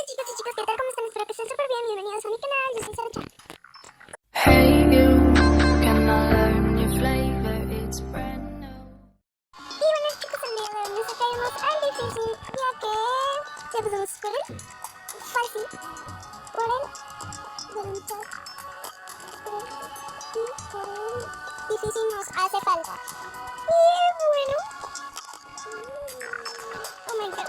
Hola chicos y chicas, ¿qué tal? ¿Cómo están? Espero que estén súper bien. Bienvenidos a mi canal, yo soy Sara. Hey you, can I learn your flavor? It's brand new. Y bueno chicos, el día de hoy nos sacaremos al difícil, ya que ya podemos escoger fácil por el voluntad y por el difícil nos hace falta. Y bueno, oh my god.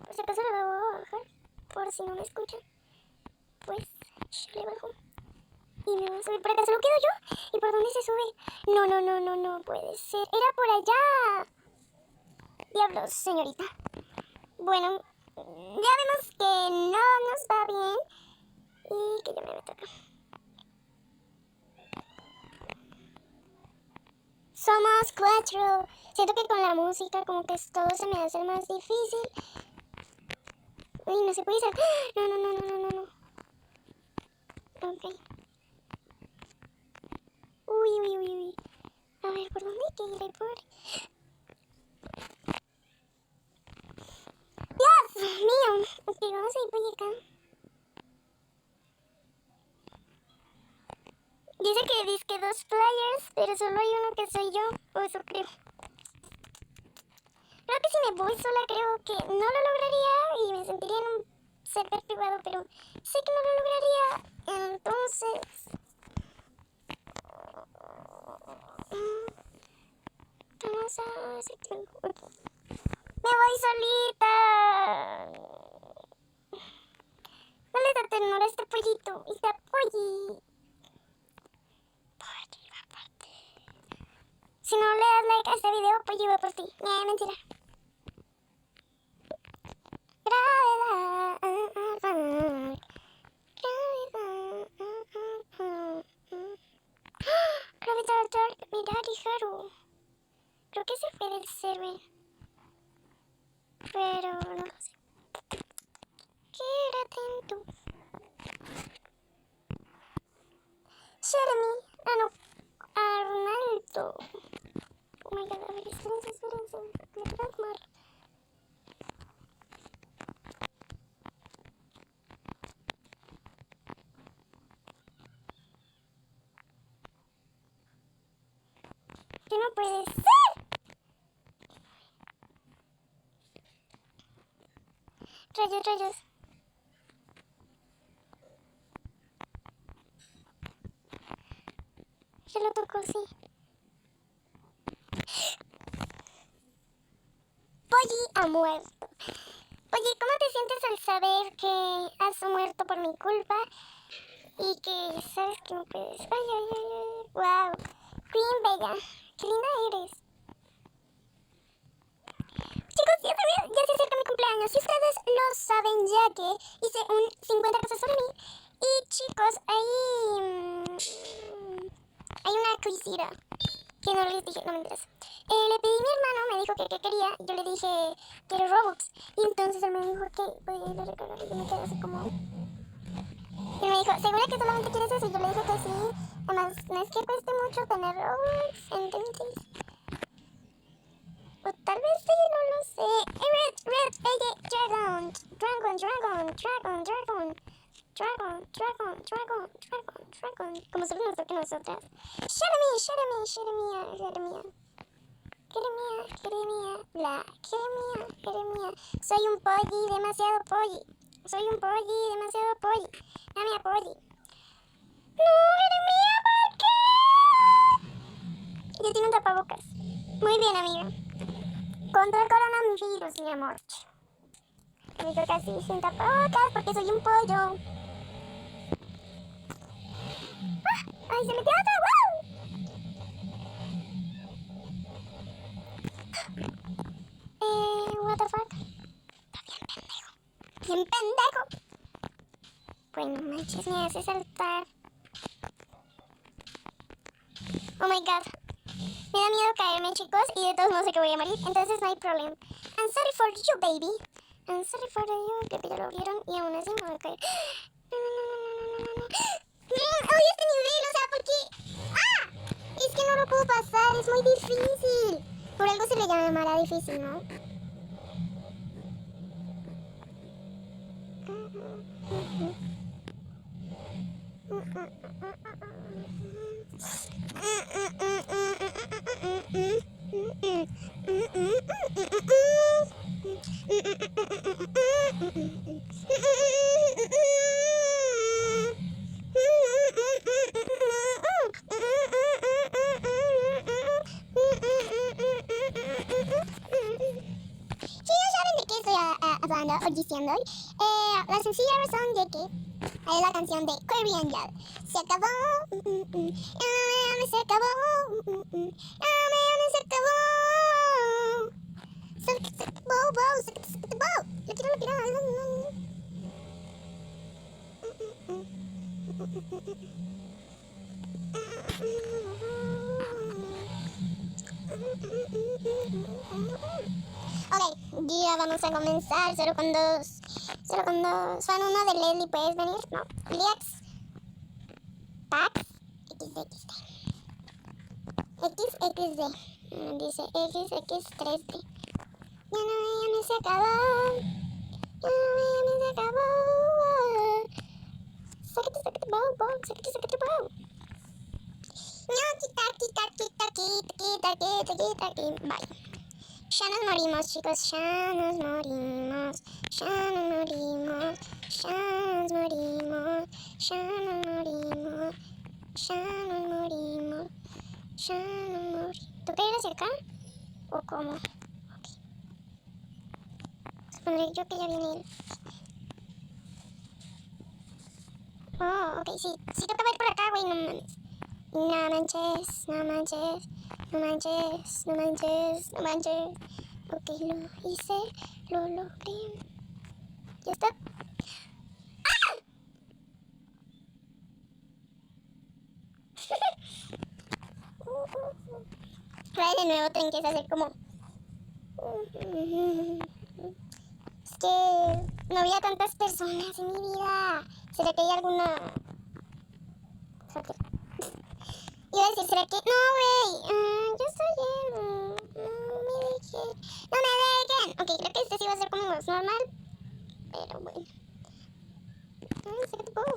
Por si acaso le voy a bajar, por si no me escuchan, pues yo le bajo y me voy a subir. Por acá solo quedo yo. ¿Y por dónde se sube? No puede ser. Era por allá. Diablos, señorita. Bueno, ya vemos que no nos va bien y que ya me toca. Somos 4. Siento que con la música como que todo se me hace más difícil. Uy, no se puede hacer. No. Ok. Uy. A ver, ¿por dónde hay que ir? ¡Dios mío! Ok, vamos a ir por acá. Dice que disque 2 players, pero solo hay uno que soy yo. O eso creo. Creo que si me voy sola creo que no lo lograría y me sentiría en un server privado, pero sé que no lo lograría. Entonces... vamos a hacer tiempo. ¡Me voy solita! No le da ternura a este pollito. Está polli. Polli va por ti. Si no le das like a este video, polli va por ti. Mentira. Gravedad. Mira, Rijaru. Creo que se fue del server. Pero no lo sé. Quédate en tu... Jeremy. No. Arnaldo. Oh my god, a ver, espérense. Me plasmar. Que no puede ser. Rayos. Ya lo tocó, sí. Polly ha muerto. Oye, ¿cómo te sientes al saber que has muerto por mi culpa? Y que sabes que no puedes. Ay. Wow. Queen Bella. Qué linda eres. Chicos, ya se acerca mi cumpleaños. Si ustedes lo saben, ya que hice un 50 cosas sobre mí. Y chicos, hay una quizira que no les dije, no me interesa. Le pedí a mi hermano, me dijo que qué quería. Yo le dije, quiero Robux. Y entonces él me dijo que podía ir a regalar. Y yo me quedé así como... Y me dijo, ¿segura que solamente quieres eso? Y yo le dije que sí. Además, no es que cueste mucho tener Robux, ¿entiendes? O tal vez sí, no lo sé. Red, Dragon. Como solo nos toque a nosotras. Jeremia. Soy un polly, demasiado polly. Dame a polly. No, Jeremia, ¿por qué? Ya tiene un tapabocas. Muy bien, amiga. Contra el coronavirus, mi amor. Que me toca así sin tapabocas porque soy un pollo. ¡Ah! ¡Ay, se metió otra! ¡Wow! bien pendejo. Bueno, manches, me hace saltar. Oh my god. Me da miedo caerme, chicos, y de todos modos sé que voy a morir, entonces no hay problema. I'm sorry for you, baby. I'm sorry for you. Que ya lo vieron y aún así me voy a caer. No. ¡Oye, este nivel! O sea, ¿por qué? ¡Ah! Es que no lo puedo pasar, es muy difícil. Por algo se le llamará difícil, ¿no? Hablando o diciendo la sencilla razón de que es la canción de Korean Love. Se acabó, se acabó, se acabó. Se acabó. Lo quiero. Ok, ya vamos a comenzar. 0,2. 0,2. Fan 1 de Leslie, ¿puedes venir? No. Lex. Pax. XXD. XXD. Dice XX3D. Ya no se acabó. Ya se acabó. Sácate, bow. No, quita. Bye. Ya nos morimos, chicos, ya nos morimos. ¿Tú quieres ir hacia acá? ¿O cómo? Okay. Supondré yo que ya viene él. Oh, ok, sí. Sí tocaba ir por acá, güey, no mames. No manches. Ok, lo hice, lo logré. ¿Ya está? ¡Ah! Ahora de nuevo tengo que hacer como... Es que no había tantas personas en mi vida. ¿Será que hay alguna...? Iba a decir, ¿será que...? No, güey. Yo estoy bien. No me dejen. Ok, creo que este sí va a ser como más normal. Pero bueno. Sácate, bow.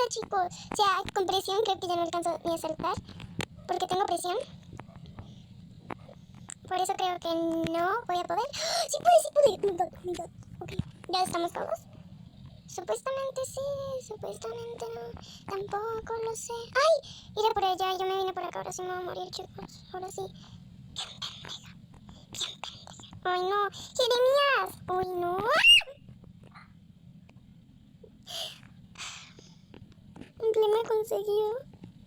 Chicos, o sea, con presión creo que ya no alcanzo ni a saltar porque tengo presión. Por eso creo que no voy a poder. ¡Oh, sí pude! Oh my god. Ok, ya estamos todos. Supuestamente sí, supuestamente no. Tampoco lo sé. ¡Ay! Iré por allá, yo me vine por acá, ahora sí me voy a morir, chicos. Ahora sí. Bien pendeja. ¡Ay no! ¡Jeremías! ¡Ay no! Emblema conseguido.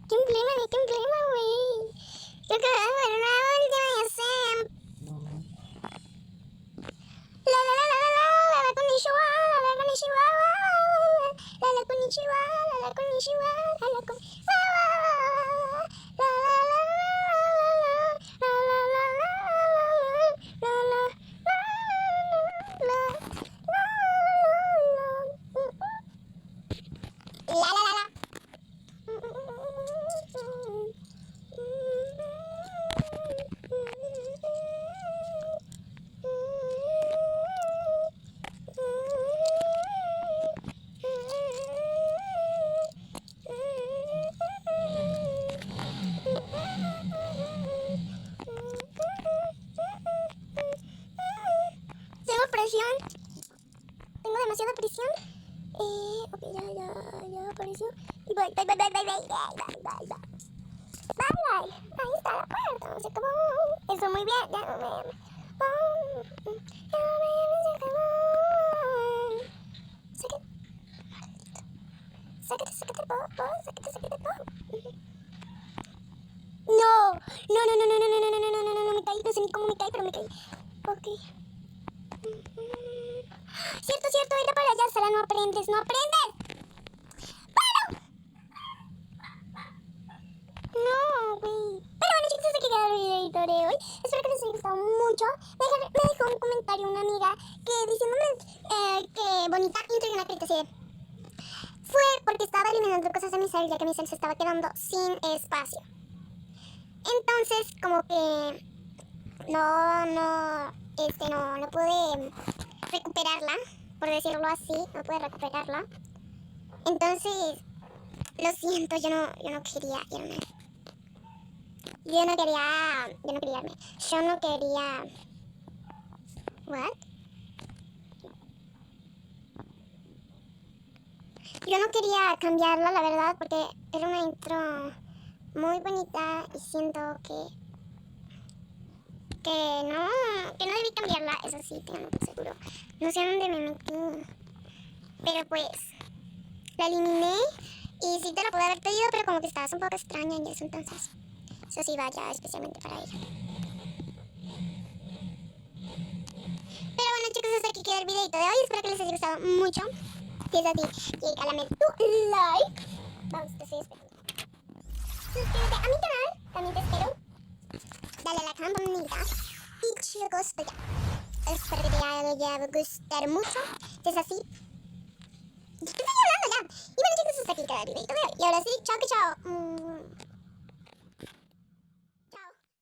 ¿Qué emblema? ¿De qué emblema, güey? Yo creo que va a una última y así. descripción. Ok, ya apareció. Y bye. Bye. Ahí está la puerta. Se acabó. Eso, muy bien. Ya me... Sácate, No, me caí, no sé ni cómo me caí, pero me caí. Ok. Cierto, era para allá, Sara, no aprendes. No, güey. Pero bueno, chicos, hasta aquí queda el videito de hoy. Espero que les haya gustado mucho. Me dejó un comentario una amiga que diciéndome que bonita intro y una carita así de... Fue porque estaba eliminando cosas de mi cel, ya que mi cel se estaba quedando sin espacio. Entonces, como que no pude recuperarla, por decirlo así, no pude recuperarla. Entonces, lo siento, yo no quería irme. Yo no quería irme. ¿What? Yo no quería cambiarla, la verdad, porque era una intro muy bonita y siento que no debí cambiarla, eso sí, tengo seguro. No sé dónde me metí, pero pues la eliminé y sí te la pude haber pedido, pero como que estabas un poco extraña y eso, entonces eso sí vaya especialmente para ella. Pero bueno, chicos, hasta aquí queda el videito de hoy, espero que les haya gustado mucho. Si es así, regálame tu like. Vamos, te estoy esperando. Suscríbete a mi canal, también te espero. Dale a la campanita. Y chicos, pues ya. Espero que te haya gustado mucho. Si es así, ¿qué estoy hablando ya? Y bueno, chicos, hasta aquí queda el videito de hoy. Y ahora sí, chao.